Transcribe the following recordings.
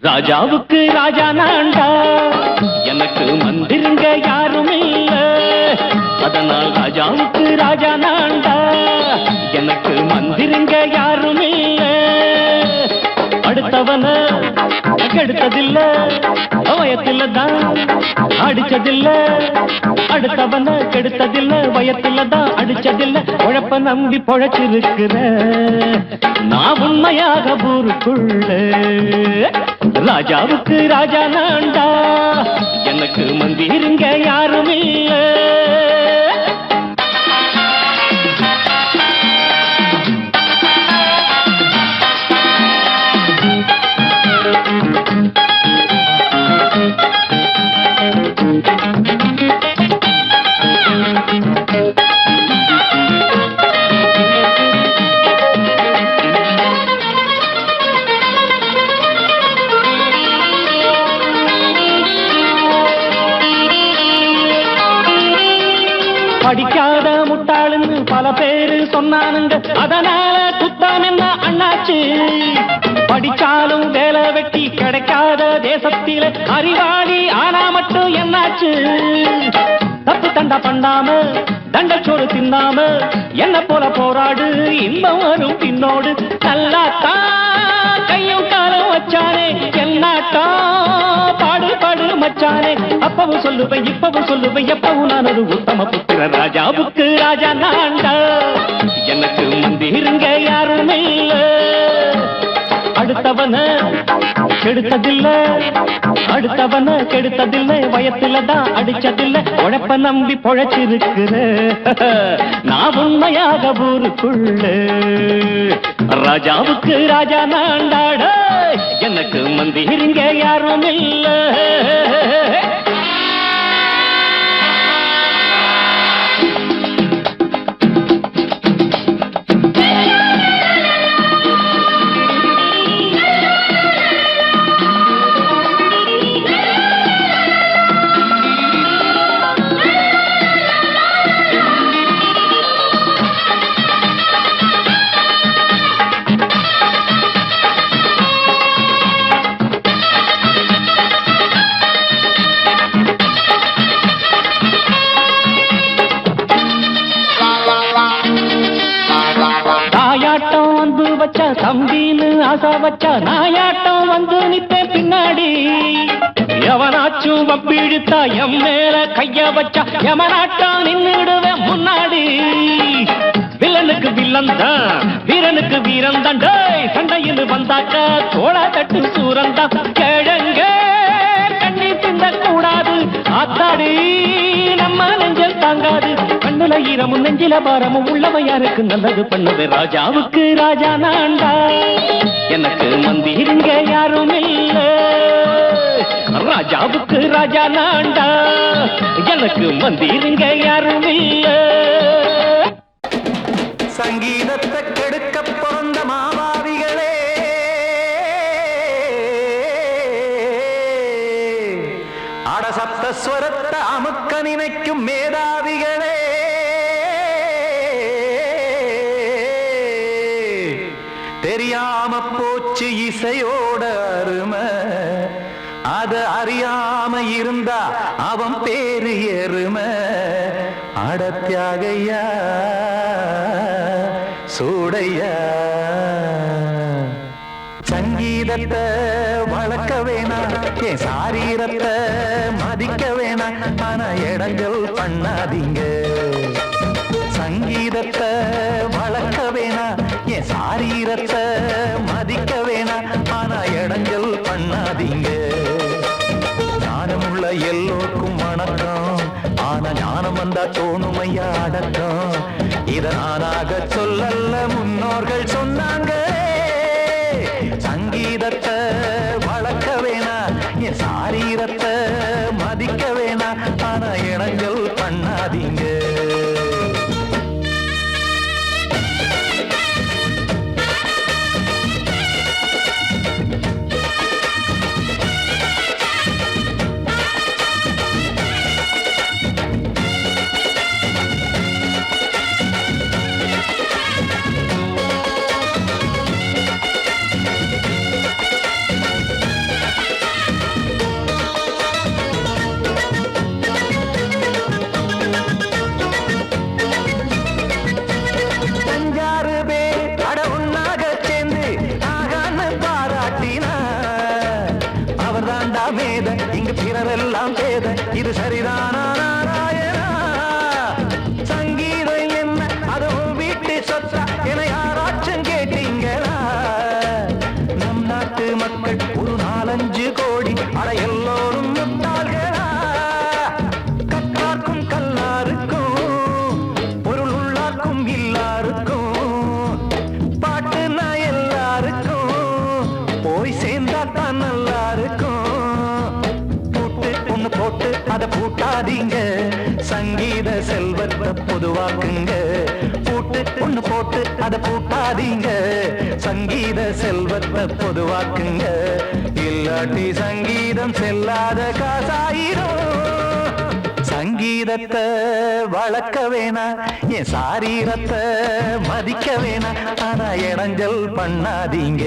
ராஜாவுக்கு ராஜா நான்டா, எனக்கு மந்திருங்க யாரும் இல்ல. அதனால் ராஜாவுக்கு ராஜா நான்டா, எனக்கு மந்திருங்க யாரும் இல்ல. அடுத்தவன கெடுத்ததில்ல, வயத்தில தான் அடிச்சதில்ல. அடுத்தவன கெடுத்ததில்ல, வயத்தில தான் அடிச்சதில்ல. உழப்ப நம்பி பொழைச்சிருக்கிற நான் உண்மையாக ஊருக்குள்ள. ராஜாவுக்கு ராஜா நான்டா, எனக்கு மந்திருங்க யாரும் இல்ல. படிக்காத முட்டாளுன்னு பல பேரு சொன்னானுங்க, அதனால குத்தம் என்ன அண்ணாச்சு. படிச்சாலும் வேலை வெட்டி கிடைக்காத தேசத்தில அறிவாளி ஆனா மட்டும் என்னாச்சு. தப்பு தண்டா பண்ணாம தண்டச்சோறு தின்னாம என்ன போல போராடு, இன்பம் வரும் பின்னோடு. நல்லாத்தா கையும் காலம் வச்சானே, என்னாட்டா பாடு பாடு மச்சானே. அப்பவும் சொல்லுவேன் இப்பவும் சொல்லுவேன், எப்பவும் நான் ஒரு உத்தம புத்திர. ராஜாவுக்கு ராஜா நான்டா, எனக்கு மந்திருங்க யாரும் இல்ல. அடுத்தவன கெடுத்ததில்ல, அடுத்தவன கெடுத்ததில்லை, வயத்தில தான் அடிச்சதில்லை. உழைப்ப நம்பி பொழைச்சிருக்கிற நான் உண்மையாக ஊருக்குள்ள. ராஜாவுக்கு ராஜா நான்டாட, எனக்கு மந்திருங்க யாரும் இல்ல. தம்பின்னு ஆசா வச்சா நாயாட்டம் வந்து நித்தேன் பின்னாடி. எவனாச்சும் வப்பிழுத்தா எம் மேல கைய வச்சா எவனாட்டம் நின்னுடுவேன் முன்னாடி. வில்லனுக்கு வில்லன் தான், வீரனுக்கு வீரன் தான். சண்டையில் வந்தாக்க தோளா தட்டு சூரன் தான். கிழங்க கண்ணி தின்ன கூடாது, ஆத்தாடி நம்ம நெஞ்சல் தாங்காது. கண்ணுல ஈரமும் நெஞ்சில பாரமும் உள்ளவன் யாருக்கு நல்லது பண்ணுது. ராஜாவுக்கு ராஜா நான்டா, எனக்கு மந்திருங்க யாரும் இல்ல. ராஜாவுக்கு ராஜா நான்டா, எனக்கு மந்திருங்க யாரும் இல்ல. சங்கீதத்தை கெடுக்க பிறந்த மாபாவிகளே, அட சப்தஸ்வரத்தை அமுக்க நினைக்கும் மேதாவிகளே, தெரியாம போச்சு இசையோட அருமை. அத அறியாம இருந்தா அவன் பேரு எருமை. அடத்தியாகையா சூடையா, சங்கீதத்தை வளர்க்க வேணா, என் சாரீரத்தை மதிக்க வேணா. ஆனா இடங்கள் பண்ணாதீங்க. சங்கீதத்தை வளர்க்க வேணா, என் சாரீரத்தை மதிக்க வேணா. ஆனா இடங்கள் பண்ணாதீங்க. ஞானமுள்ள எல்லோருக்கும் வணக்கம், ஆனா ஞானம் வந்தா தோணுமையா அடக்கம். இத நானாக சொல்லல்ல, முன்னோர்கள் சொன்னாங்க. சங்கீதத்தை வளர்க்க வேணா, என் சாரீரத்தை மதிக்க வேணா. ஆனா இடங்கள் பண்ணாதீங்க. மேத இங்கு பிறரெல்லாம் பேத இது சரிதானா நாராயணா சங்கீதம் என்ன அதுவும் வீட்டு சொத்தா என யாராச்சும் கேட்டீங்களா நம் நாட்டு மக்கள் ஒரு 4-5 கோடி அட எல்லோரும் முட்டாள்களா கற்றார்க்கும் கல்லாருக்கும் பொருள் உள்ளார்க்கும் இல்லாருக்கும் பாட்டுனா எல்லாருக்கும் போய் சேர்ந்தா தான் நல்லா இருக்கும் பூட்டு ஒண்ணு போட்டு அதை பூட்டாதீங்க சங்கீத செல்வத்தை பொதுவாக்குங்க பூட்டு ஒண்ணு போட்டு அதை பூட்டாதீங்க சங்கீத செல்வத்தை பொதுவாக்குங்க இல்லாட்டி சங்கீதம் செல்லாத காசாயிரும் சங்கீதத்தை வளர்க்க வேணா என் சாரீரத்தை மதிக்க வேணா ஆனா இடைஞ்சல் பண்ணாதீங்க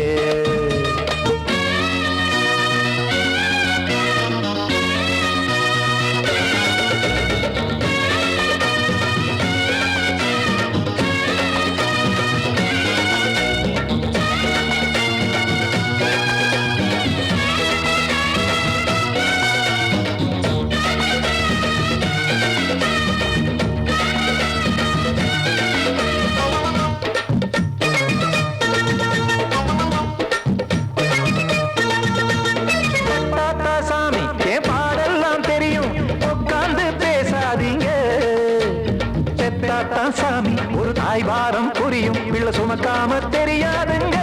சாமி ஒரு தாய் வாரம் புரியும் பிள்ளை சுமக்காம தெரியாதுங்க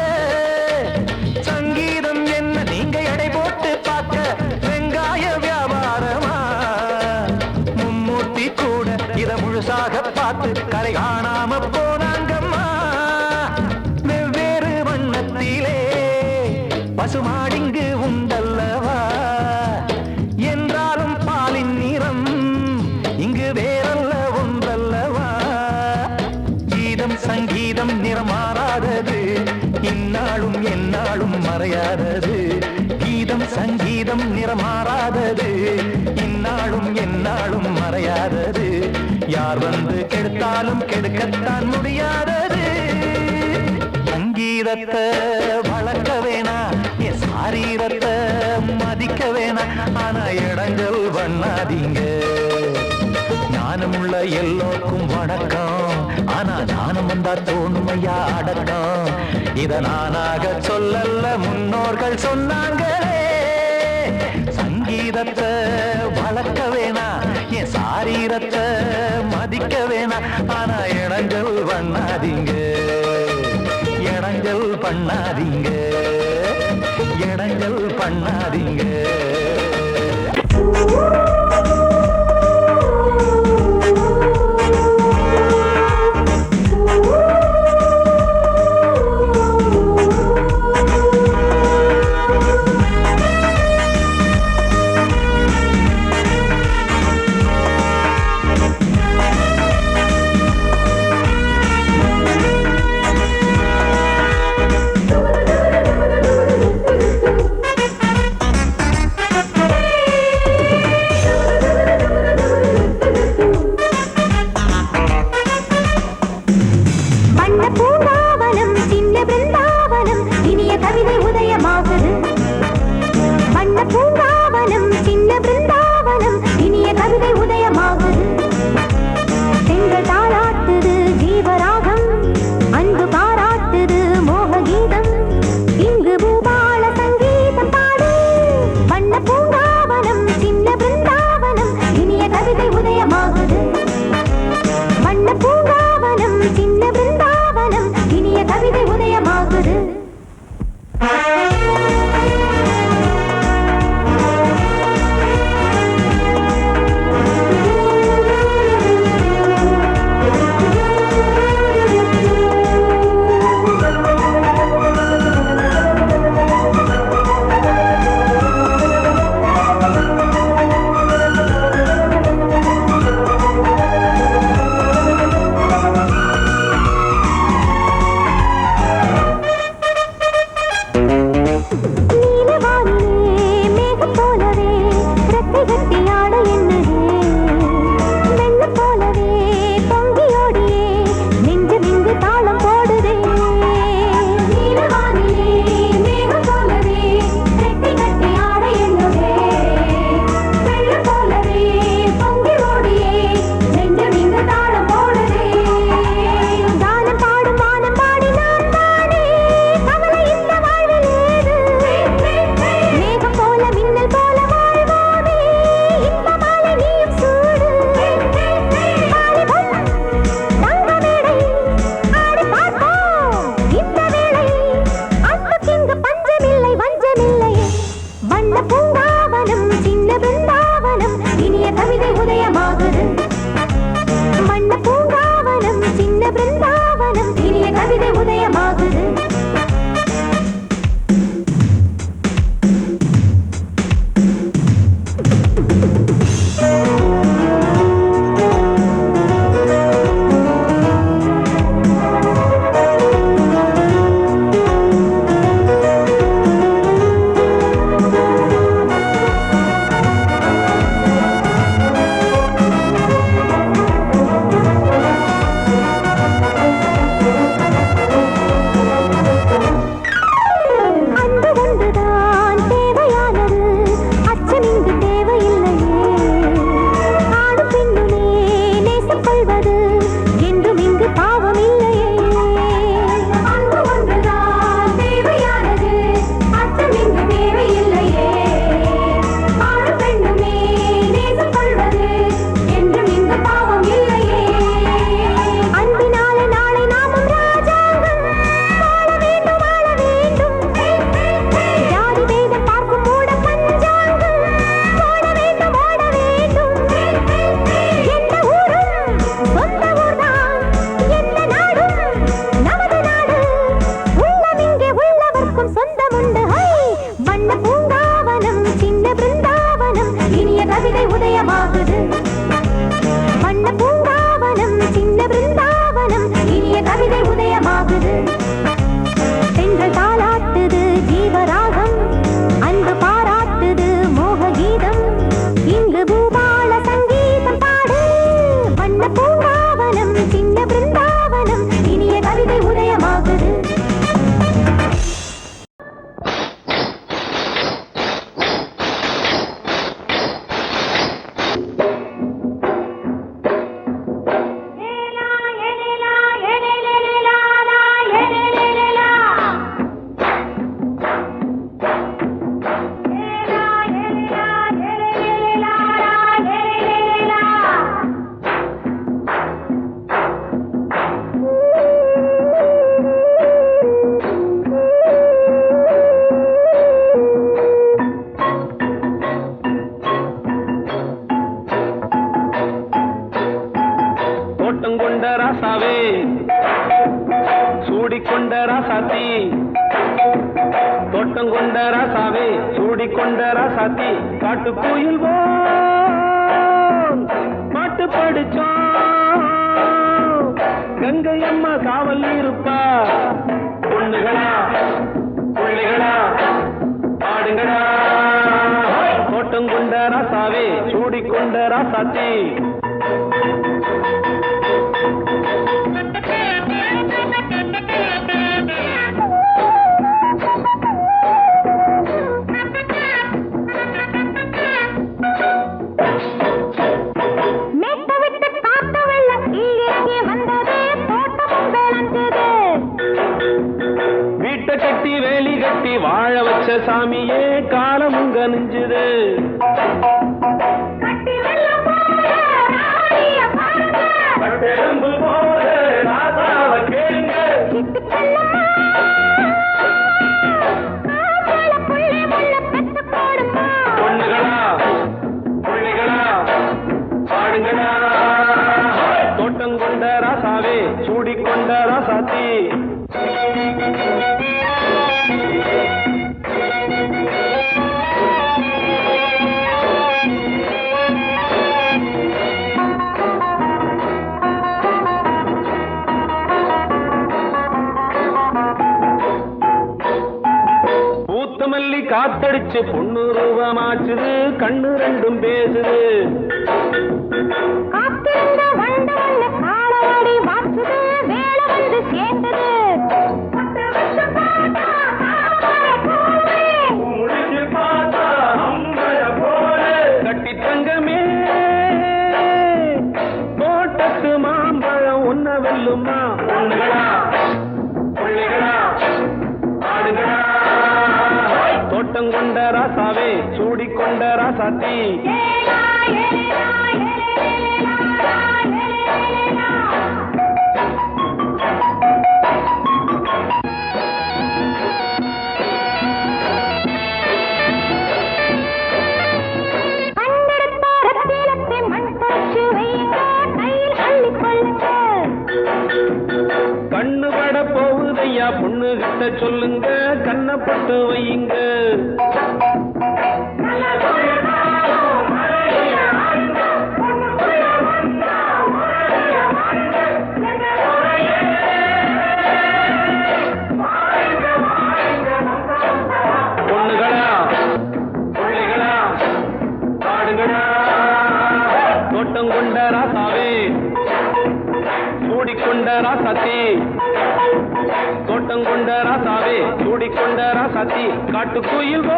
சங்கீதம் என்ன நீங்க எடை போட்டு பார்க்க வெங்காய வியாபாரமா மும்மூர்த்தி கூட இத முழுசாக பார்த்து கரை காணாம போனாங்கம்மா வெவ்வேறு வண்ணத்திலே பசுமாடிங்கு உண்டல்லவா என்றாலும் பாலின் நிறம் இங்கு வேறல்ல ஒன்றல்லவா சங்கீதம் நிறம் மாறாதது இந்நாளும் எந்நாளும் மறையாதது கீதம் சங்கீதம் நிறம் மாறாதது இந்நாளும் எந்நாளும் மறையாதது யார் வந்து கெடுத்தாலும் கெடுக்கத்தான் முடியாதது சங்கீதத்தை வளர்க்க வேணா என் சாரீரத்தை மதிக்க வேணா ஆனா இடைஞ்சல் பண்ணாதீங்க ஞானமுள்ள எல்லோருக்கும் வணக்கம் ஆனா ஞானம் வந்தா தோணுமையா அடக்கம் இத நானாக சொல்லல்ல முன்னோர்கள் சொன்னாங்களே சங்கீதத்தை வளர்க்க வேணா என் சாரீரத்தை மதிக்க வேணா ஆனா இடைஞ்சல் பண்ணாதீங்க இடைஞ்சல் பண்ணாதீங்க இடைஞ்சல் பண்ணாதீங்க பூங்காவனம் சின்ன பிருந்தாவனம் இனிய கவிதை உதயமாகுது வண்ண பூங்காவனம் சின்ன பிருந்தாவனம் இனிய கவிதை உதயமாகுது காத்தடிச்சு பொண்ணு ரூபமாச்சுது கண்ணு ரெண்டும் பேசுது கட்டி தங்கமே தோட்டத்து மாம்பழம் உன்ன வெல்லுமா பொண்ணுகளா பிள்ளைகளா ஆடுகளா தோட்டம் கொண்ட ராசாவே சூடிக்கொண்ட ராசாத்தி சொல்லுங்க கண்ணப்பட்டு வையுங்க பொண்ணுகளா பிள்ளைகளா பாடுங்களா தோட்டம் கொண்ட ராசாவே சூடிக்கொண்ட ராசாத்தி தோட்டம் கொண்ட ராசாவே சூடிக்கொண்ட ராசாத்தி காட்டுக்குயில்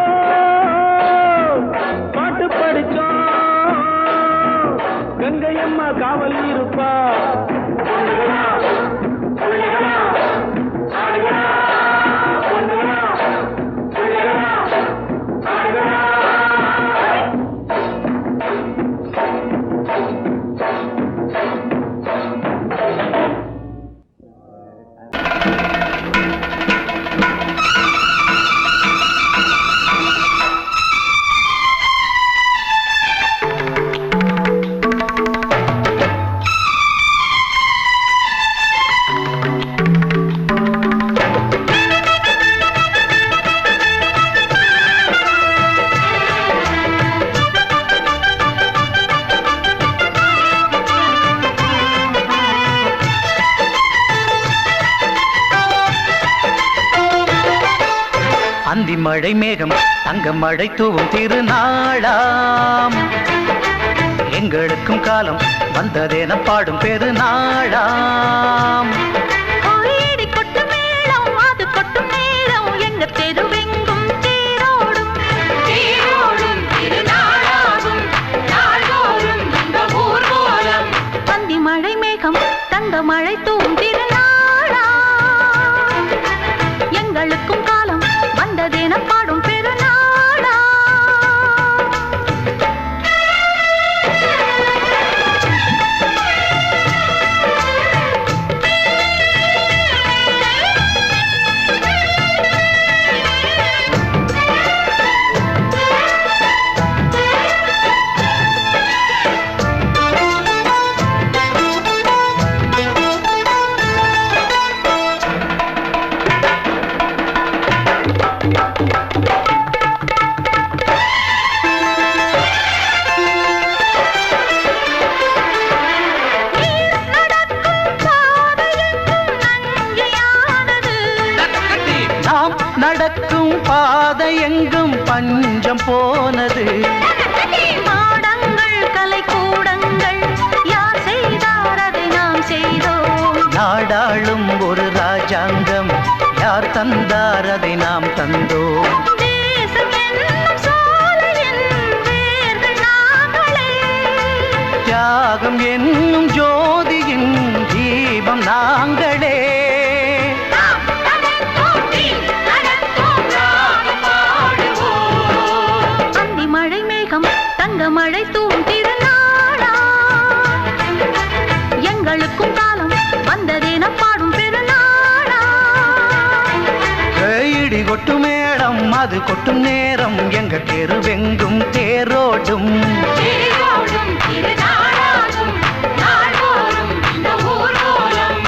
பாட்டு படிச்சோம் கங்கையம்மா காவல் இருப்பா பொண்ணுகளா பிள்ளைகளா ஆடுகளா பொண்ணுகளா பிள்ளைகளா ஆடுகளா அந்தி மழை மேகம் தங்க மழை தூவும் திருநாளாம் எங்களுக்கும் காலம் வந்ததென பாடும் பெருநாளாம் கோயிடி கொட்டு மேளம் அது கொட்டு நேரம் எங்க தெருவெங்கும் தேரோடும் தேரோடும் திருநாளாகும் நாள்தோறும் இந்த ஊர்வலம் அந்தி மழை மேகம் தங்க மழை தூவும் திருநாளா எங்களுக்கும் காலம் வந்ததென பாடும் பெருநாளா நடக்கும் பாதை எங்கும் பஞ்சம் போனது மாடங்கள் கலை கூடங்கள் யார் செய்தார் அதை நாம் செய்தோம் நாடாளும் ஒரு ராஜாங்கம் யார் தந்தார் அதை நாம் தந்தோம் தேசம் என்னும் சோலையின் வேர்கள் நாங்களே தியாகம் என்னும் ஜோதியின் தீபம் நாங்களே அந்தி மழை மேகம் தங்க மழை தூவும் திருநாளா எங்களுக்கும் காலம் வந்ததென பாடும் பெருநாளா இடி கொட்டும் மேளம் அது கொட்டும் நேரம் எங்க தெருவெங்கும் தேரோடும் தேரோடும் திருநாளாகும் நாள்தோறும் இந்த ஊர்வலம்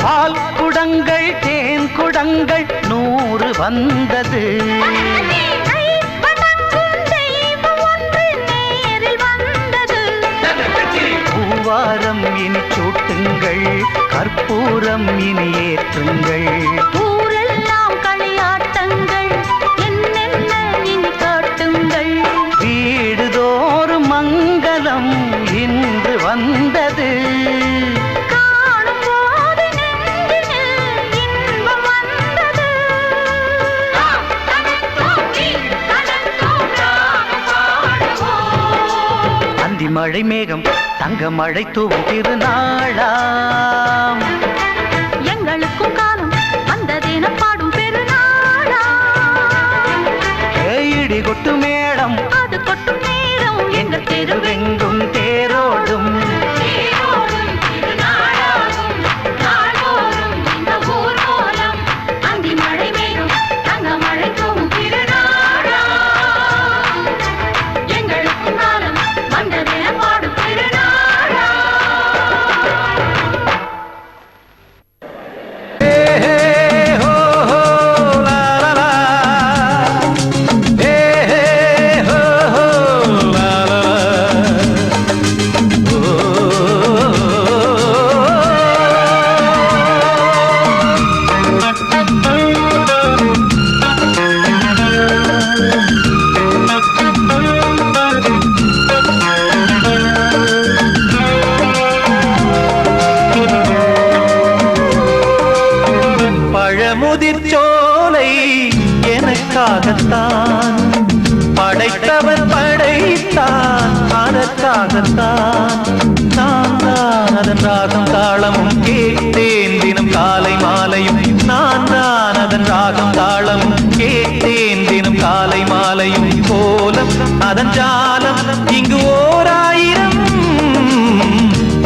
பால் குடங்கள் தேன் குடங்கள் 100 வந்தது பூவாரம் இனி சூட்டுங்கள் கற்பூரம் இனி ஏற்றுங்கள் ஊரெல்லாம் களியாட்டங்கள் என்னென்ன இனி காட்டுங்கள் வீடுதோறும் மங்களம் இன்று வந்தது காணும் போது நெஞ்சினில் இன்பம் வந்தது தனத்தோம் ராகம் பாடுவோம் மழை மேகம் தங்க மழை தூவும் திருநாளாம். எங்களுக்கும் காலம் வந்ததென பாடும் பெருநாளா. இடி கொட்டு மேடம் அது கொட்டும் நேரம் எங்கள் தெருவெங்கும் தெருவெங்கும் தேரோடும். தேரோடும் திருநாளாகும் நாள்தோறும் இந்த ஊர்வலம். அந்தி மழை மேகம் தங்க மழை தூவும் திருநாளா. எங்களுக்கும் காலம் வந்ததென பாடும் பெருநாளா. பழமுதிர் சோலை எனக்காகத்தான் படைத்தவன் படைத்தான் அதற்காகத்தான். நான் தான் அதன் ராகம் தாளமும் கேட்டேன் தினம் காலை மாலையும். நான் தான் அதன் ராகம் தாளமும் கேட்டேன் தினம் காலை மாலையும். கோலம் அதன் ஜாலம் இங்கு ஓராயிரம்.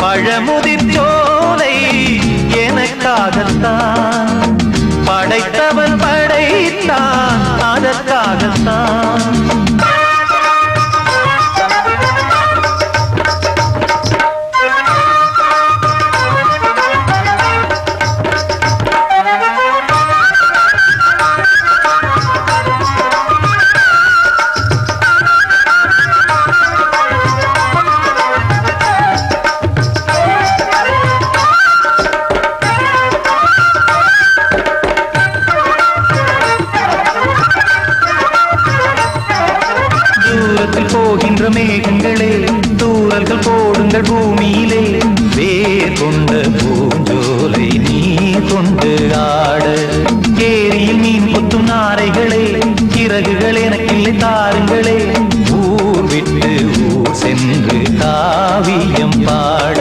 பழமுதிர் சோலை எனக்காகத்தான் படைத்தவன் படைத்தான் அதற்காகத்தான். தூரத்தில் போகின்ற மேகங்களே தூரல்கள் போடுங்கள் பூமியிலே. வேர் கொண்ட பூஞ்சோலை நீ கொண்டு ஆட. ஏரியில் மீன் கொத்தும் நாரைகளே இறகுகள் எனக்கில்லை தாருங்களே. ஊர் விட்டு ஊர் சென்று காவியம் பாட.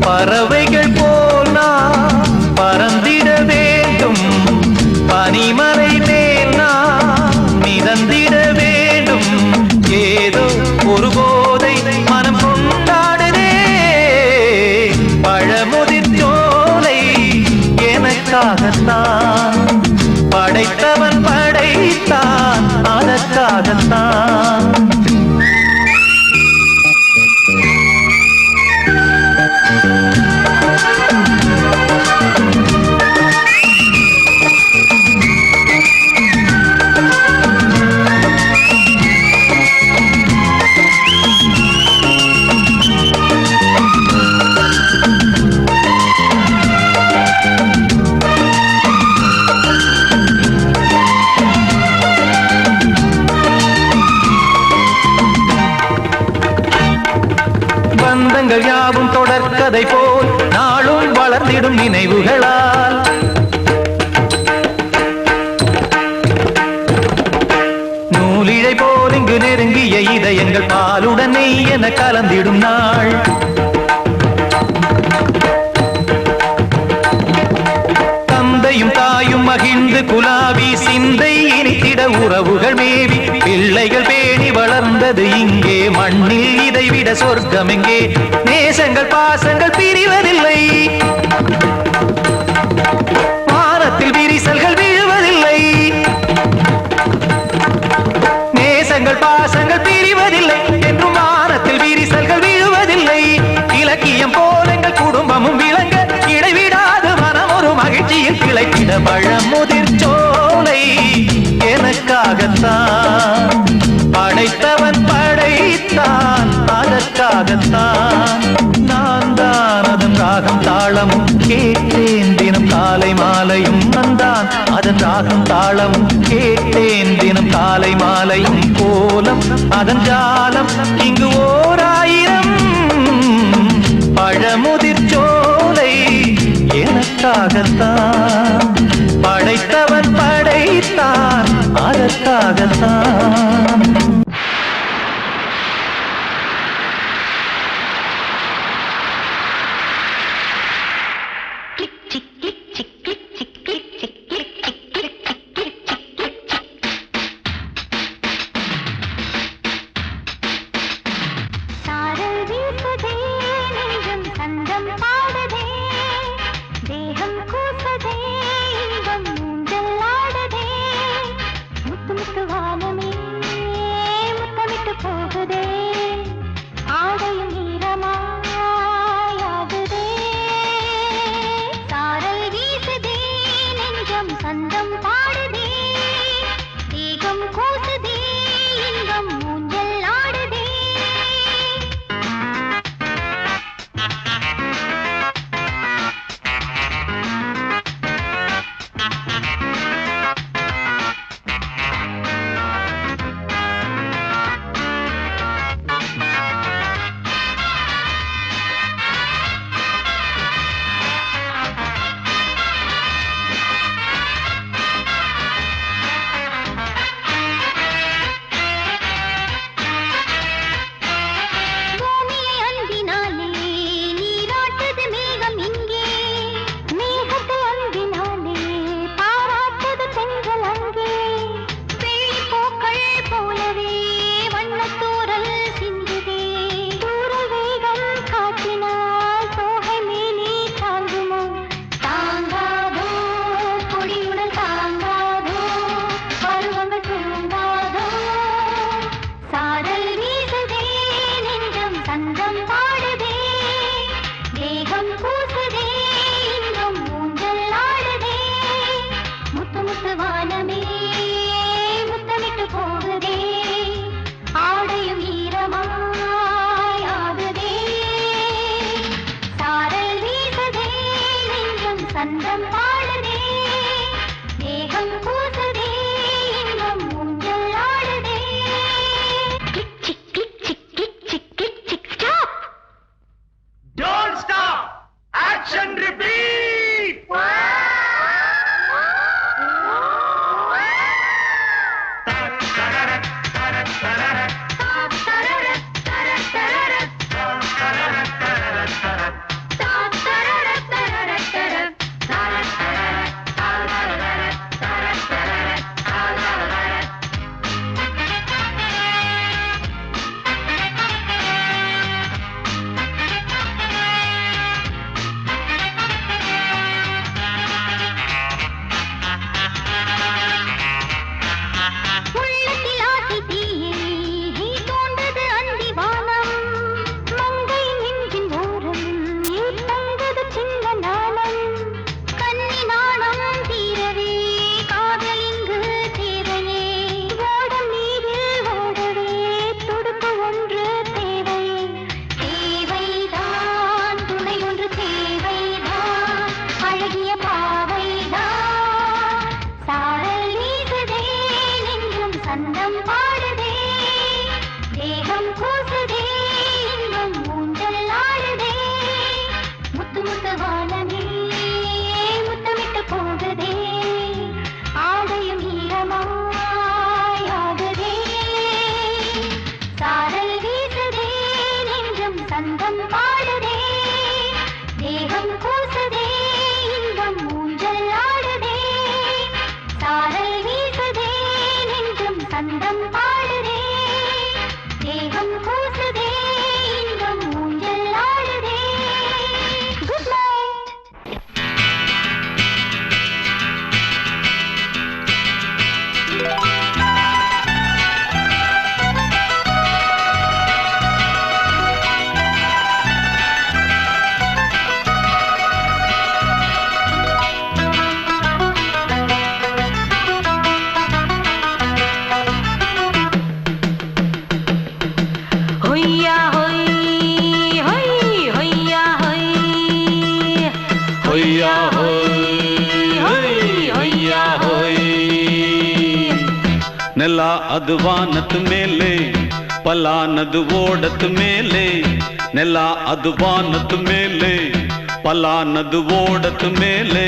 பறவைகள் போல் நான் பறந்திட வேண்டும். பனிமலை மேல் நான் மிதந்திட வேண்டும். ஏதோ ஒரு போதை மனம் கொண்டாடுதே. பழமுதிர் சோலை எனக்காகத்தான் படைத்தவன் படைத்தான் அதற்காகத்தான். பந்தங்கள் யாவும் தொடர்கதை போல் நாளும் வளர்ந்திடும் நினைவுகளால். நூலிழை போல் இங்கு நெருங்கிய இதயங்கள் பாலுடன் நெய் என கலந்திடும் நாள். தந்தையும் தாயும் மகிழ்ந்து குலாவி சிந்தை இனித்திட உறவுகள் மேவி. பிள்ளைகள் பேணி வளர்ந்தது இங்கே மண்ணில் இதைவிட சொர்க்கம் எங்கே. நேசங்கள் பாசங்கள் பிரிவதில்லை. வானத்தில் விரிசல்கள் விழுவதில்லை. நேசங்கள் பாசங்கள் பிரிவதில்லை என்றும் வானத்தில் விரிசல்கள் விழுவதில்லை. இலக்கியம் போல எங்கள் குடும்பமும் விளங்க இடைவிடாது மனம் ஒரு மகிழ்ச்சியில் கிளைத்திட. பழமுதிர் சோலை எனக்காகத்தான் படைத்தவன் படைத்தான் அதற்காகத்தான். நான் தான் அதன் ராகம் தாளமும் கேட்டேன் தினம் காலை மாலையும். நந்தான் அதன் ராகம் தாளமும் கேட்டேன் தினம் காலை மாலையும். கோலம் அதன் ஜாலம் இங்கு ஓராயிரம். பழமுதிர் சோலை எனக்காகத்தான் படைத்தவன் படைத்தான் அதற்காகத்தான். தேகம் பூசுதே இன்னும் ஊஞ்சல் ஆடுதே முத்து முத்து வானமே முத்தமிட்டு போகுதே ஆடையும் ஈரமாய் ஆகுதே சாரல் வீசுதே நெஞ்சம் சந்தம் பாடுதே தேகம் பூசுதே இன்னும் ஊஞ்சல் ஆடுதே கிளிக் சிக் கிளிக் சிக் கிளிக் சிக் கிளிக் சிக் stop Don't stop! Action repeat! உள்ளத்தில் ஆசை தீயை தோண்டது அந்தி வானம் மங்கை நெஞ்சின் ஓரம் தங்கது சின்ன நாணம் கன்னி நாணம் தீரவே காதல் இங்கு தேவையே ஓடம் நீரில் ஓடவே துடுப்பு ஒன்று தேவையே தேவைதான் துணை ஒன்று தேவைதான் அழகிய பாவைதான் சாரல் வீசுதே நெஞ்சும் சந்தம் பாடுதே தேகம் கூசுதே இன்னும் ஊஞ்சல் ஆடுதே முத்து முத்து வானமே முத்தமிட்டு போகுதே ஆடையும் ஈரமாய் ஆகுதே சாரல் வீசுதே நெஞ்சும் சந்தம் பாடுதே தேகம் கூசுதே இன்னும் ஊஞ்சல் ஆடுதே சாரல் வீசுதே நெஞ்சும் சந்தம் பாடுதே தேகம் கூசுதே இன்னும் ஊஞ்சல் ஆடுதே குட் நைட் ஹொய்யா ஹொய் ஹொய் ஹொய்யா ஹொய் ஹொய்யா ஹொய் ஹொய்யா ஹொய் ನೆಲ ಅದು ವಾನದ ಮೇಲೆ ಪಲಾನದು ಓಡದ ಮೇಲೆ ನೆಲ ಅದು ವಾನದ ಮೇಲೆ ಪಲಾನದು ಓಡದ ಮೇಲೆ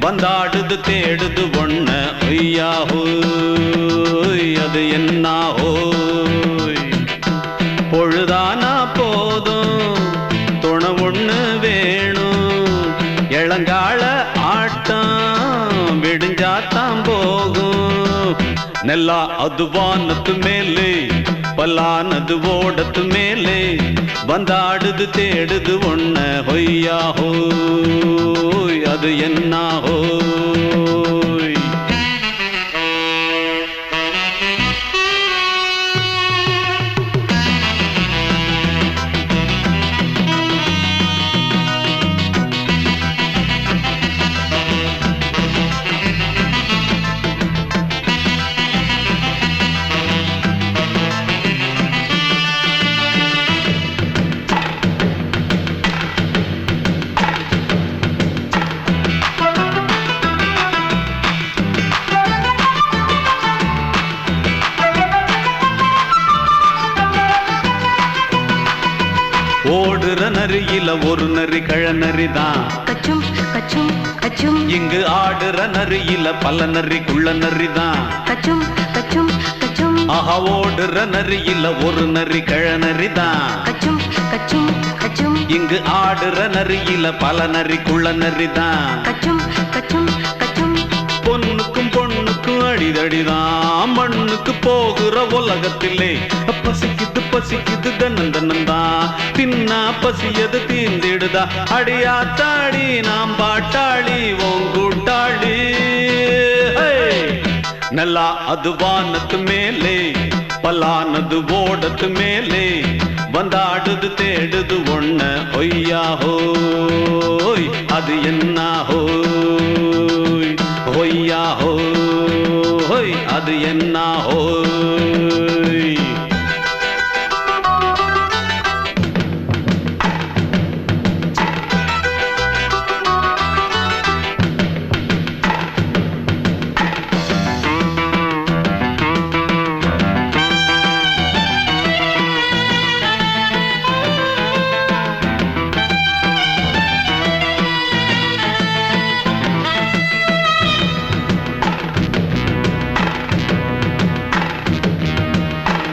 ಬಂದಾಡುದು தேடுது ஒண்ண ஒய்யா ஹோய் அது என்ன ஹோய் பொழுதானா போதும் துணை ஒண்ணு வேணும் இளங்கால ஆட்டம் விடிஞ்சாத்தான் போகும் ನೆಲ ಅದು ವಾನದ ಮೇಲೆ ಪಲಾನದು ಓಡದ ಮೇಲೆ ಬಂದಾಡುದು தேடுது ஒண்ண ஒய்யா ஹோய் அது என்ன ஹோய் ஓடுற நரியில ஒரு நரி கழநரிதான் கச்சும் கச்சும் கச்சும் இங்கு ஆடுற நரியில பல நரிக்குள்ள நரிதான் கச்சும் கச்சும் கச்சும் ஆஹா ஓடுற நரியில ஒரு நரி கழநரிதான் கச்சும் கச்சும் கச்சும் இங்கு ஆடுற நரியில பல நரிக்குள்ள நரிதான் கச்சும் கச்சும் கச்சும் பொண்ணுக்கும் பொண்ணுக்கும் அடிதடிதான் மண்ணுக்கு போகிற உலகத்திலே பசிக்குது பசிக்குது தன்னந்தனந்தான் தின்னா பசியது தீந்திடுதா அடியாத்தாடி நாம் பாட்டாளி ஓங்கூட்டாளி நல்லா அது வானத்து மேலே பலானது ஓடத்து மேலே வந்தாடுது தேடுது ஒண்ண ஒய்யா ஹோய் அது என்ன ஹோய் ஒய்யா ஹோய் அது என்ன ஹோய்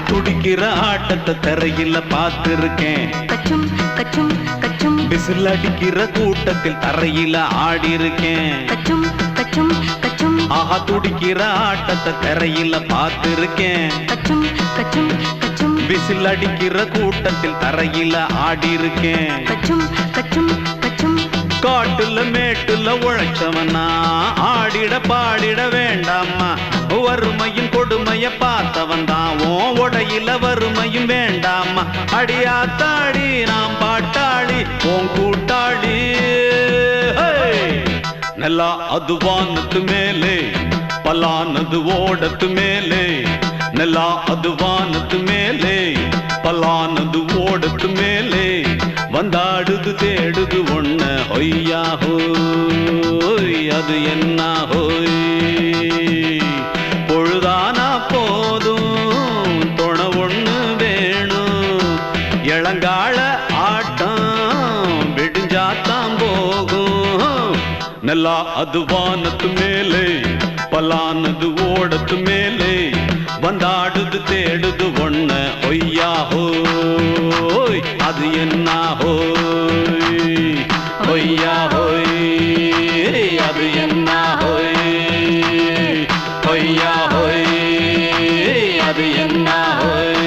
துடிக்கிற ஆட்டத்தை தரையில பார்த்திருக்கேன் கச்சும் கச்சும் கச்சும் விசில் அடிக்கிற கூட்டத்தில் தரையில ஆடி இருக்கேன் கச்சும் கச்சும் கச்சும் ஆஹா துடிக்கிற ஆட்டத்தை தரையில பார்த்திருக்கேன் கச்சும் கச்சும் கச்சும் விசில் அடிக்கிற கூட்டத்தில் தரையில ஆடி இருக்கேன் கச்சும் கச்சும் கச்சும் காட்டுல மேட்டுல உழைச்சவனா ஆடிட பாடிட வேண்டாமா வறுமையின் கொடுமைய பார்த்தவன் தான் உடையில வறுமையும் வேண்டாமா அடியாத்தாடி நாம் பாட்டாளி உன் கூட்டாளி நல்லா அது வானத்து மேலே பலானது ஓடத்து மேலே நல்லா அது வானத்து மேலே பலானது ஓடத்து மேலே வந்தாடுது தேடுது ஒண்ண ஒய்யா ஹோய் அது என்ன ஹோய் பொழுதானா போதும் தொண ஒண்ணு வேணும் இளங்கால ஆட்டம் விடிஞ்சாத்தான் போகும் நல்லா அது வானத்து மேலே பலானது ஓடத்து மேலே வந்தாடுது தேடுது ஒண்ண ஒய்யா ஹோய் அது என்ன ஹோய் ஒய்யா ஹோய் அது என்ன ஹோய் ஒய்யா ஹோய் அது என்ன ஹோய்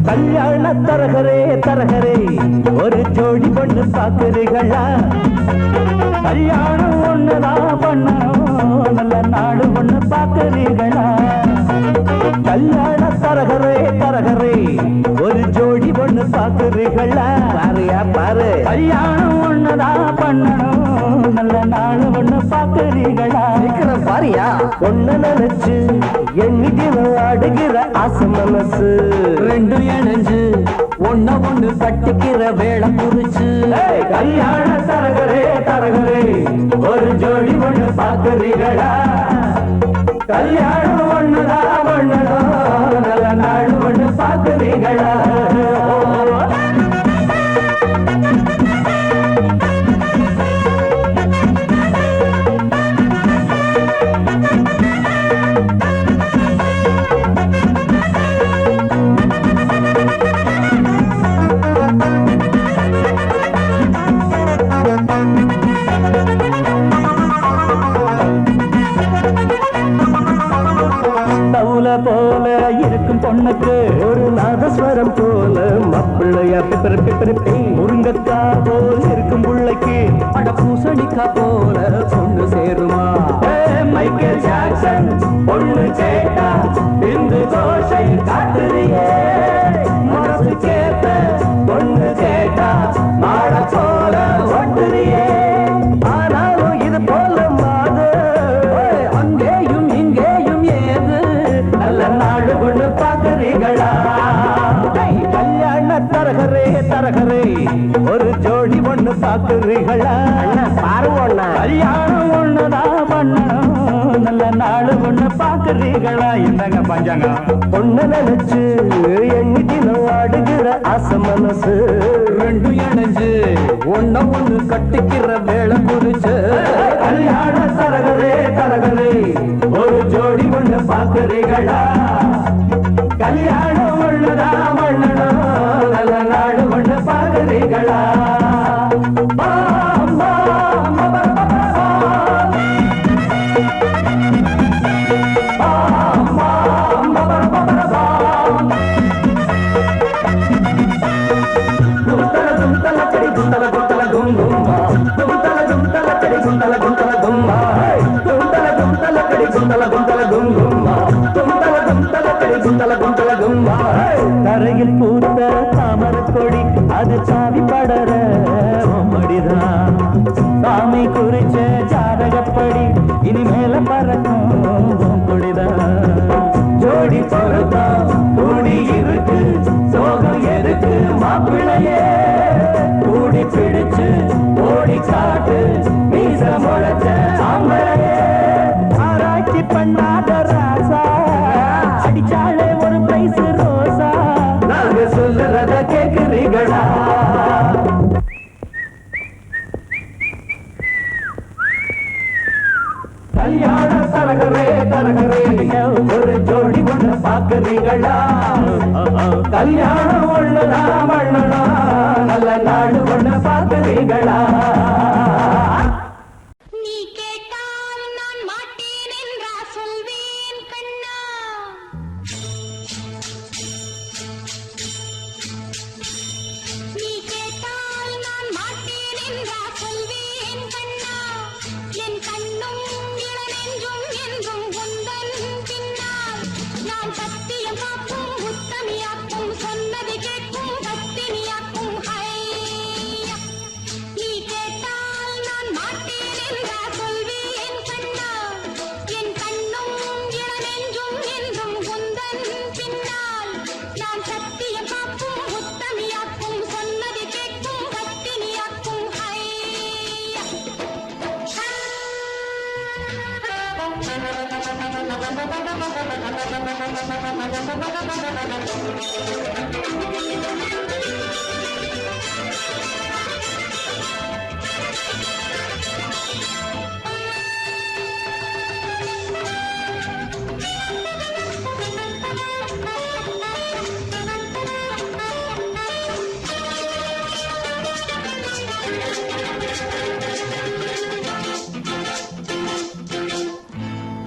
கல்யாண தரகரே தரகரே ஒரு ஜோடி பொண்ணு பாக்குறீங்களா கல்யாணம் ஒண்ணுதான் பண்ணணும் நல்ல நாடு ஒண்ணு பாக்குறீங்களா கல்யாண தரகரே தரகரே ஒரு ஜோடி பொண்ணு பாக்குறீங்களா பாருயா பாரு கல்யாணம் ஒண்ணுதான் பண்ணணும் நல்ல நாடு ஒண்ணு பாக்குறீங்களா பாரியா ஒண்ணு நினைச்சு எண்ணிக்கு அடுகிற ஆசை மனசு ரெண்டு இணைஞ்சு ஒண்ணு கட்டிக்கிற வேலை குறிச்சு கல்யாண தரகரே தரகரே ஒரு ஜோடி ஒண்ணு பாக்குறீங்களா கல்யாணம் ஒண்ணுதான் ஒண்ணுதான் நல்ல நாடு ஒண்ணு பாக்குறீங்களா போல இருக்கும் பொண்ணுக்கு ஒரு நாதஸ்வரம் போல மப்பிள்ளையா முருங்கக்கா போல் இருக்கும் பிள்ளைக்கு அட பூசணிக்கா போல பொண்ணு சேருமா மைக்கேல் ஜாக்சன் பொண்ணு கேட்டா பிந்து கோஷை காட்டுறியே மனசு கேட்ட பொண்ணு கேட்டா மாட போல ஒட்டுறியே ஆனாலும் இது போல மாது அங்கேயும் இங்கேயும் ஏது நல்ல நாடு கொண்டு பாக்குறீங்களா கல்யாண தரகரே தரகரே ஒரு ஜோடி ஒண்ணு பாக்குறீங்களா பாருங்க கல்யாணம் ஒண்ணுதான் பண்ணணும் நல்ல நாடு ஒண்ணு பாக்குறீங்களா என்னங்க பஞ்சாங்க பொண்ணு நினைச்சு எண்ணிக்கிலும் ஆடுகிற ஆசை மனசு ரெண்டு இணைஞ்சு ஒண்ணு கட்டிக்கிற வேலை குறிச்சு கல்யாண தரகரே தரகரே ஒரு ஜோடி ஒண்ணு பாக்குறீங்களா கல்யாணம் ஒண்ணுதான் பண்ணணும் நல்ல நாடு ஒண்ணு பாக்குறீங்களா கடி குந்தல குந்தல குங்குமா குந்தல குந்தல கடி குந்தல குந்தல கும்பா தரையில் பூத்த தாமர கொடி அது சாவி படர மடிதான் சாமி குறிச்ச ஜாதகப்படி இனிமேல பறக்கும் கொடிதான் ஜோடி பொறுத்தா கூடி இருக்கு சோகம் எதுக்கு மாப்பிள்ளையே கூடி பிடிச்சு ஓடி காட்டு மீச முளைச்ச ஆம்பளையே ஆராய்ச்சி பண்ணாத ராசா அடிச்சாலே ஒரு பிரைஸ் ரோசா நாங்க சொல்லுறத கேக்குறீங்களா கல்யாண தரகரே தரகரே ஒரு ஜோடி ஒண்ணு பாக்குறீங்களா கல்யாணம் ஒண்ணுனா மண்ணனா நல்ல நாடு ஒண்ணு பாக்குறீங்களா நீ கேட்டால் நான் மாட்டேன் என்றா சொல்வேன் கண்ணா நீ கேட்டால் நான் மாட்டேன் என்றா சொல்வேன் கண்ணா என் கண்ணும் இளநெஞ்சும் என்றும் உந்தன் பின்னால் நான் சத்தியம் காக்கும் உத்தமியாக்கும் சொன்னது கேட்கும் பத்தினியாக்கும் ஐயா நீ கேட்டால் நான் மாட்டேன் என்றா சொல்வேன் கண்ணா என் கண்ணும் இளநெஞ்சும் என்றும் உந்தன் பின்னால் நான் சத்தியம் காக்கும் உத்தமியாக்கும் சொன்னது கேட்கும் பத்தினியாக்கும் ஐயா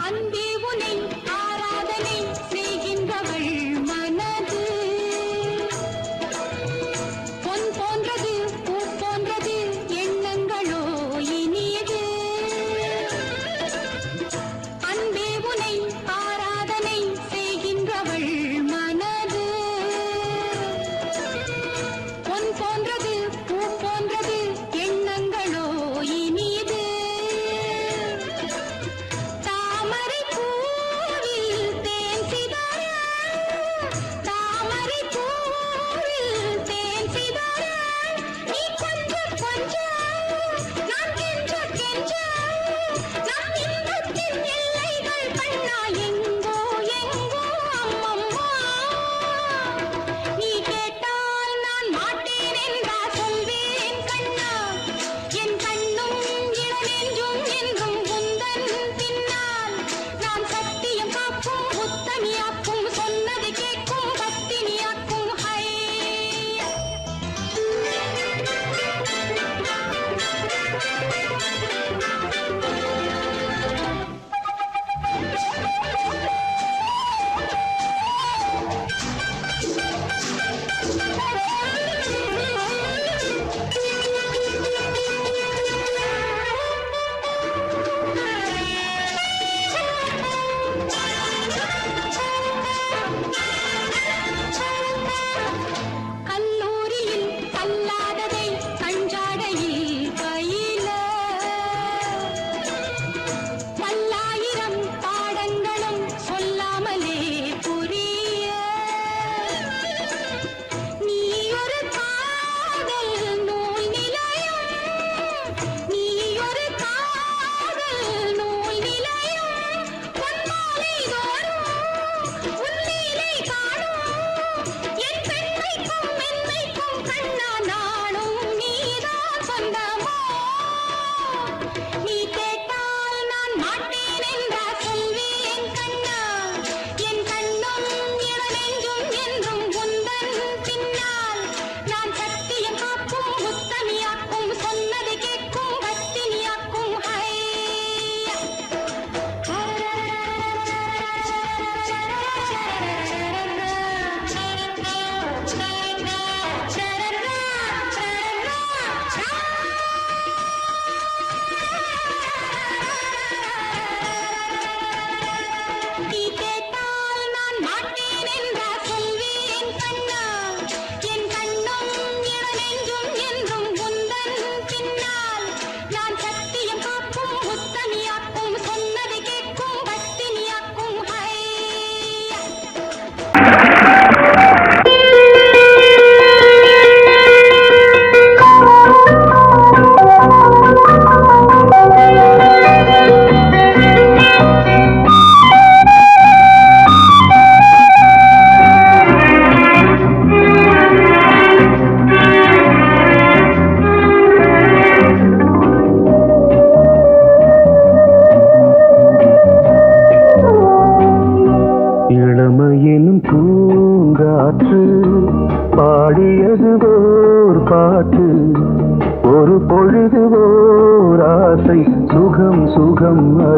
அன்பே உனை ஆராதனை செய்கின்றவள் மனது பொன் போன்றது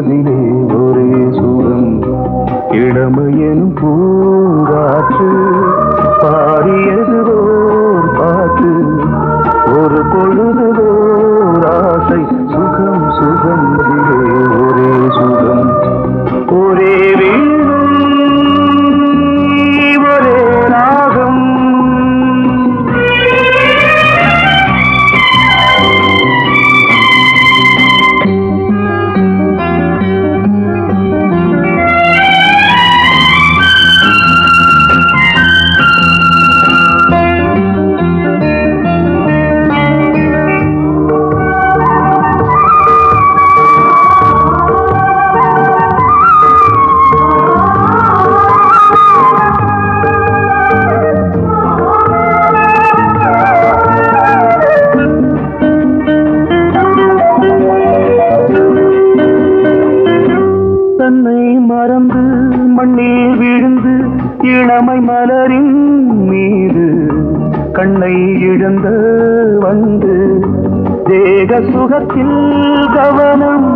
அதிலே ஒரே சுகம் இளமையெனும் பூங்காற்று பாடியதுவோர் பாட்டு ஒரு பொழுதுவோர் ஆசை சுகம் சுகம் அதிலே ஒரே சுகம் ஒரே ஒரே ராகம் மறந்து மண்ணில் விழுந்து இளமை மலரின் மீது கண்ணை இழந்த வந்து தேக சுகத்தில் கவனம்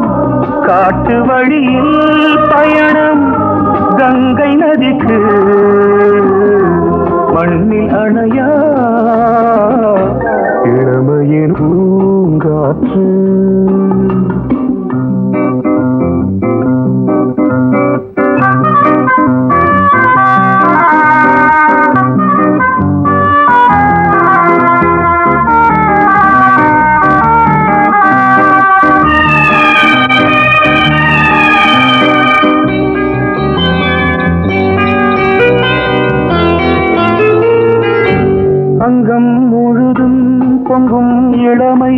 காட்டு வழியில் பயணம் கங்கை நதிக்கு மண்ணில் அணையா இளமையின் பூங்காற்று அங்கம் முழுதும் பொங்கும் இளமை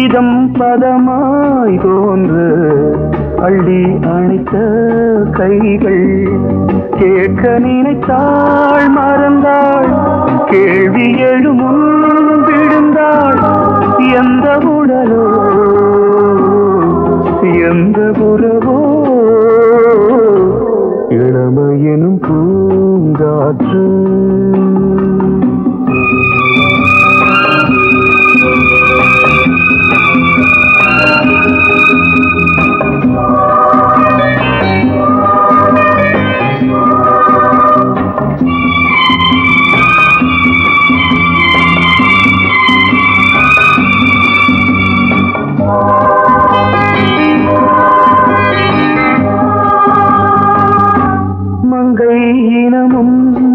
இதம் பதமாய் தோன்று அள்ளி அணைத்த கைகள் கேட்க நினைத்தாள் மறந்தாள் கேள்வி எழுமுன் விழுந்தாள் எந்த உடலோ எந்த உறவோ இளமையெனும் பூங்காற்று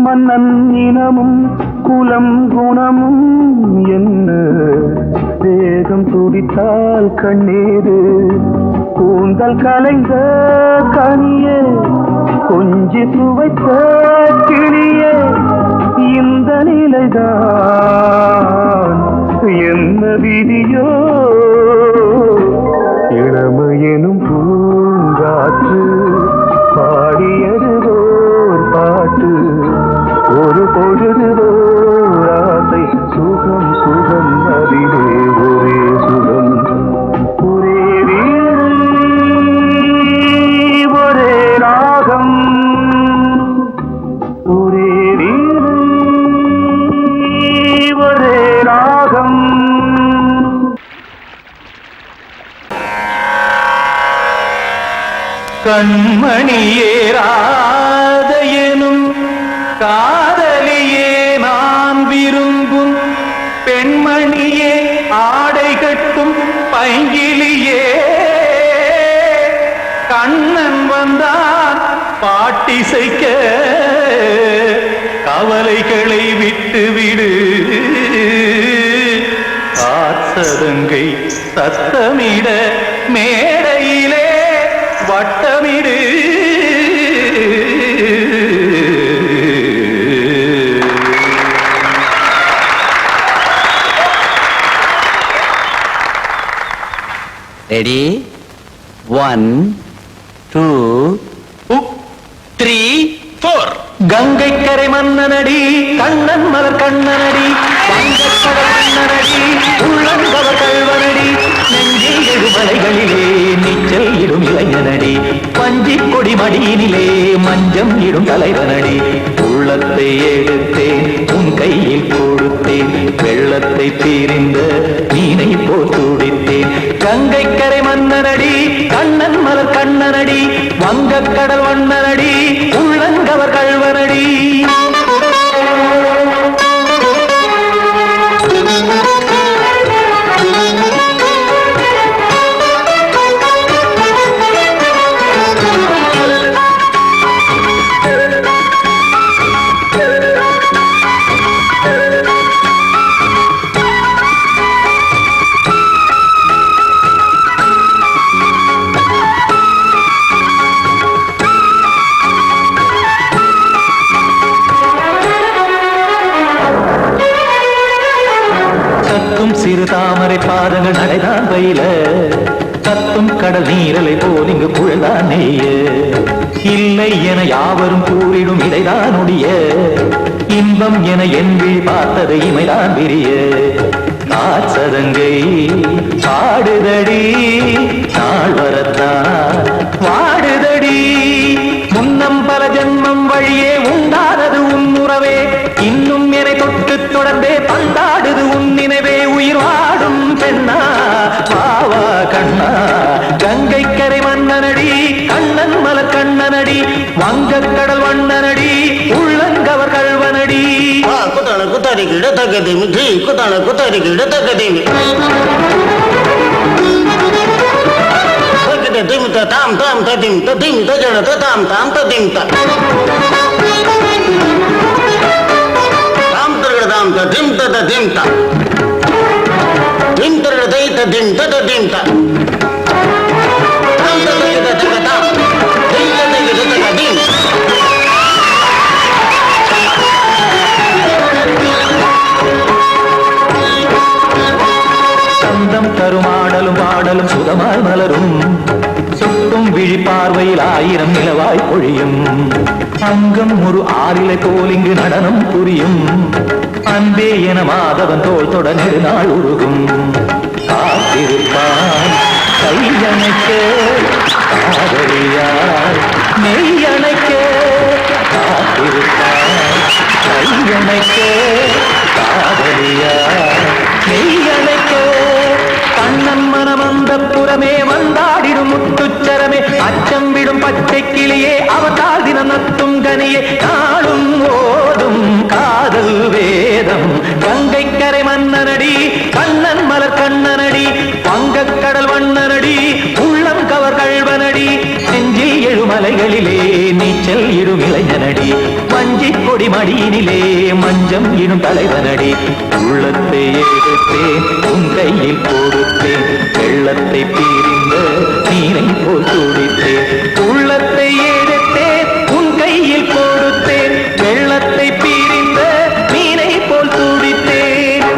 மன்னன் இனமும் குலம் குணமும் என்ன வேகம் துடித்தால் கண்ணீரு கூந்தல் கலைந்த கனியே கொஞ்சி சுவைத்த கிளியே இந்த நிலைதான் என்ன விதியோ இளமையெனும் பூங்காற்று பாடியதுவோர் பாட்டு ஒரு பொழுதுவோர் ஆசை சுகம் சுகம் அதிலே ஒரே சுகம் ஒரே ஒரே ராகம் ஒரே ஒரே ராகம் கண்மணியேராதையனும் காதலியே நான் விரும்பும் பெண்மணியே ஆடை கட்டும் பைங்கிலியே கண்ணன் வந்தான் பாட்டிசைக்க கவலைகளை விட்டுவிடு காத்ததங்கை சத்தமிட மேடையிலே வட்டமிடு ரெடி 1 2 3 4 கங்கை கரை மன்னனடி கண்ணன் மலர் கண்ணனடி வங்கக்கடல் மன்னனடி உள்ளங்கவர் கல்வனடி நெஞ்சில் எழுமலைகளிலே நீச்சல் இடும் இளைஞனடி பஞ்சி கொடி மடியினிலே மஞ்சம் இடும் தலைவனடி உள்ளத்தை எடுத்தேன் உன் கையில் கொடுத்தேன் வெள்ளத்தை பிரிந்த மீனை போல் துடித்தேன் கங்கை கரை மன்னனடி கண்ணன் மலர் மலர் கண்ணனடி வங்கக்கடல் வண்ணனடி உள்ளங்கவர் கழ்வனடி சிறு தாமரை பாதங்கள் நடைதான் பயில கத்தும் கடல் நீரலை போல் இங்கு குழல்தான் நெய்ய இல்லை என யாவரும் கூறிடும் இடைதான் உடைய இன்பம் என என் விழி பார்த்தது இமைதான் விரிய காச்சதங்கை பாடுதடி நாள் வரத்தான் வாடுதடி முன்னம் பல ஜென்மம் வழியே உண்டானது உன் உறவே இன்னும் என்னை தொட்டு தொடர்ந்தே பந்தாடுது உன் நினைவே உயிர் வாடும் பெண்ணா பாவா கண்ணா கங்கை கரை மன்னனடி கண்ணன் மலர் கண்ணனடி வங்கக்கடல் வண்ணனடி உள்ளங்கவர் கழ்வனடி குத்தான குத்தாரி கிட தகதிமி ஜி குத்தான குத்தாரி கிட தகதிமி தகதிமி தாம் தாம் ததிம் ததிம் தஜன தாம் தாம் ததிம் தாம் தர்கட தாம் ததிம் ததிம் தாம் திம் தர்கட தை ததிம் ததிம் தாம் தாம் தர்கட தகதாம் தை ததிம் ததிம் சந்தம் கருமாடலும் பாடலும் சுதமாய் மலரும் சொட்டும் விழி பார்வையில் ஆயிரம் நிலவாய் பொழியும் அங்கம் ஒரு ஆறிலை போல் இங்கு நடனம் புரியும் அன்பே என மாதவன் தோள் தொட நெடுநாள் உருகும் காத்திருப்பான் கையணைக்க காதலியார் மெய்யணைக்க காத்திருப்பான் கையணைக்க காதலியார் மெய்யணைக்க கண்ணன் மனம் அந்த புறமே வந்தாடிடும் முத்துச்சரமே அச்சம் விடும் பச்சை கிளியே அவதால் தினம் நத்தும் கனியே நாளும் ஓடும் காதல் வேதம் கங்கை கரை மன்னனடி கண்ணன் மலர் கண்ணனடி வங்கக்கடல் வண்ணனடி உள்ளம் கவர் கழ்வனடி நெஞ்சில் எழுமலைகளிலே நீச்சல் இடும் இளைஞனடி வஞ்சி கொடி மடியினிலே மஞ்சம் இடும் தலைவனடி உள்ளத்தை எடுத்தேன் உன் கையில் கொடுத்தேன் வெள்ளத்தை பிரிந்த நீரை போல் துடித்தேன் உள்ளத்தை எடுத்தேன் உன் கையில் கொடுத்தேன் வெள்ளத்தை பிரிந்த நீரை போல் துடித்தேன்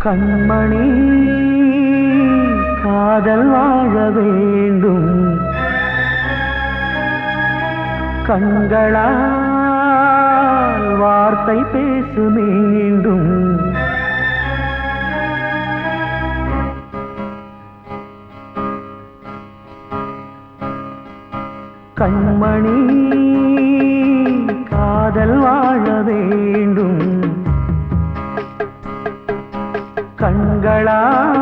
கண்மணி காதல் வாழ வேண்டும் கண்களால் வார்த்தை பேசு மீண்டும் கண்மணி காதல் வாழ வேண்டும்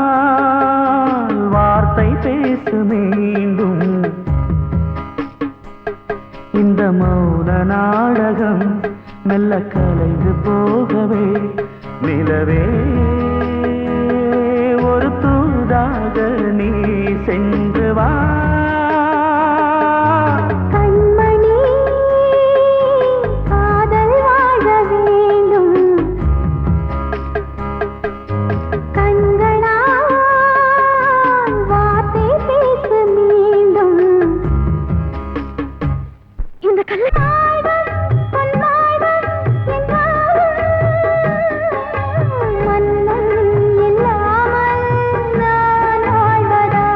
கண்களால் வார்த்தை பேசு மீண்டும் இந்த மௌன நாடகம் மெல்ல கலைந்து போகவே நிலவே ஒரு தூதாக நீ சென்று வா கண்மணி காதல் வாழ வேண்டும் கண்களால் வார்த்தை பேசு மீண்டும் இந்த கல்லாய்கள் பொன்னாய்கள் என்றாலும் மன்னன் இல்லாமல் நான் வாழ்வதா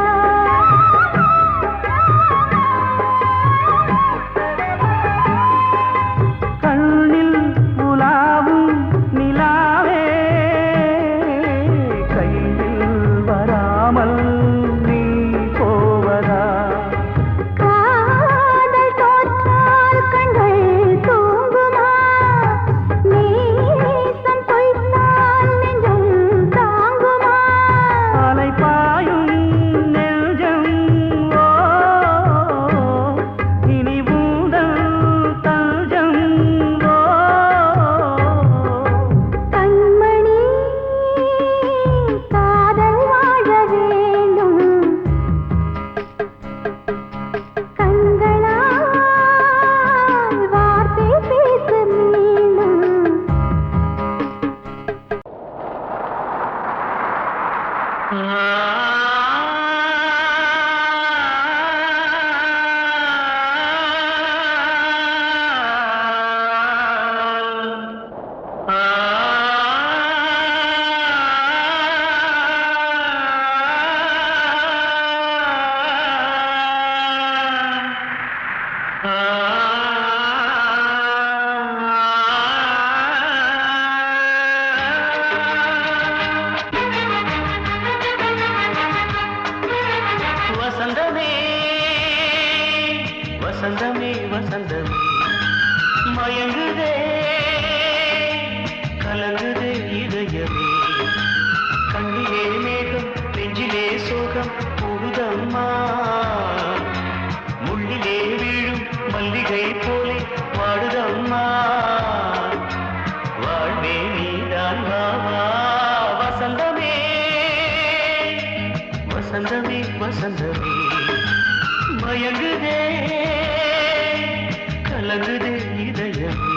வசந்தமே வசந்தமே வசந்தமே மயங்குதே கலங்குதே இதயமே கண்ணிலே மேகம் நெஞ்சிலே சோகம் கூடுதம்மா முள்ளிலே வீழும் மல்லிகை போலே வாடுதம்மா வாழ்வே நீதான் வாவா வசந்தமே வசந்தமே வசந்தமே மயங்குதே கலங்குதே இதயமே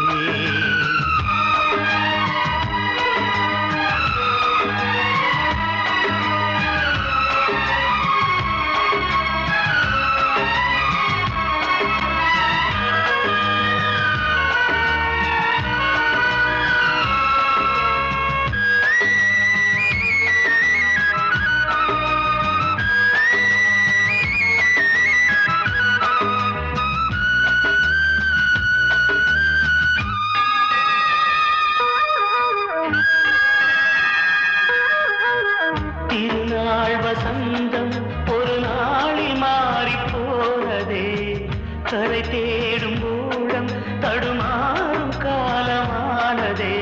திருநாள் வசந்தம் ஒரு நாளில் மாறி போனதே கரை தேடும் ஊழம் தடுமாறும் காலமானதே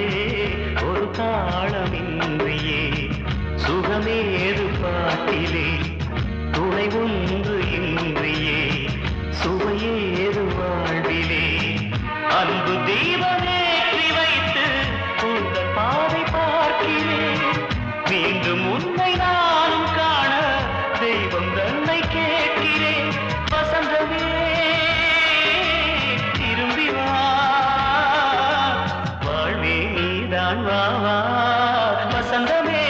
ஒரு தாளமின்றியே சுகமேது பாட்டிலே துணை ஒன்று இன்றியே சுவையேது வாழ்விலே அன்பு தீபமேற்றி வைத்து உங்கள் பாதை பார்க்கிறேன் மீண்டும் உன்னை நானும் காண தெய்வம் தன்னை கேட்கிறேன் வசந்தமே திரும்பி வா வாழ்வே நீதான் வா வா வசந்தமே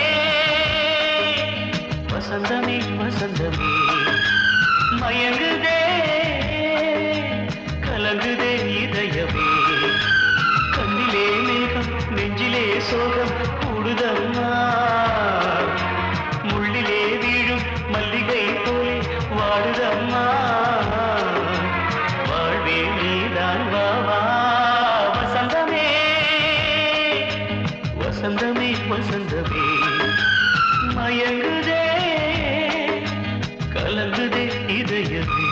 வசந்தமே வசந்தமே மயங்குதே கலங்குதே இதயமே கண்ணிலே மேகம் நெஞ்சிலே சோகம் கூடுதம்மா முள்ளிலே வீழும் மல்லிகை போலே வாடுதம்மா வாழ்வே நீதான் வா வா வசந்தமே வசந்தமே வசந்தமே மயங்குதே கலங்குதே இதயமே